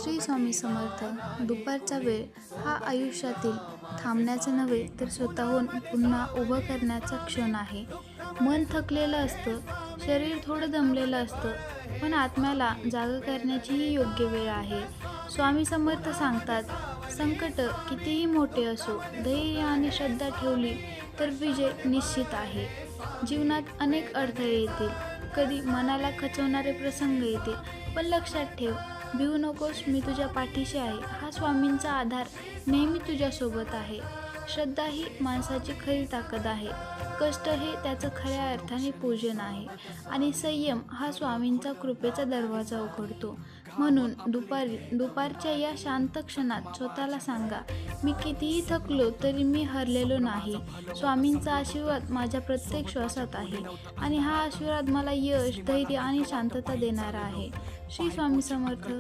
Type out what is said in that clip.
श्री स्वामी समर्थ. दुपारचा वेळ हा आयुष्यातील थांबण्याचे नव्हे तर स्वतःहून पुन्हा उभं करण्याचा क्षण आहे. मन थकलेलं असतं, शरीर थोडं दमलेलं असतं, पण आत्म्याला जागं करण्याची ही योग्य वेळ आहे. स्वामी समर्थ सांगतात, संकट कितीही मोठे असो, धैर्य आणि श्रद्धा ठेवली तर विजय निश्चित आहे. जीवनात अनेक अडथळे येतील, कधी मनाला खचवणारे प्रसंग येतील, पण लक्षात ठेव, भिवू नकोस, मी तुझ्या पाठीशी आहे. हा स्वामींचा आधार नेहमी तुझ्यासोबत आहे. श्रद्धा ही माणसाची खरी ताकद आहे. कष्ट हे त्याचं खऱ्या अर्थाने पूजन आहे आणि संयम हा स्वामींचा कृपेचा दरवाजा उघडतो. म्हणून दुपारच्या या शांत क्षणात स्वतःला सांगा, मी कितीही थकलो तरी मी हरलेलो नाही. स्वामींचा आशीर्वाद माझ्या प्रत्येक श्वासात आहे आणि हा आशीर्वाद मला यश, धैर्य आणि शांतता देणारा आहे. श्री स्वामी समर्थ.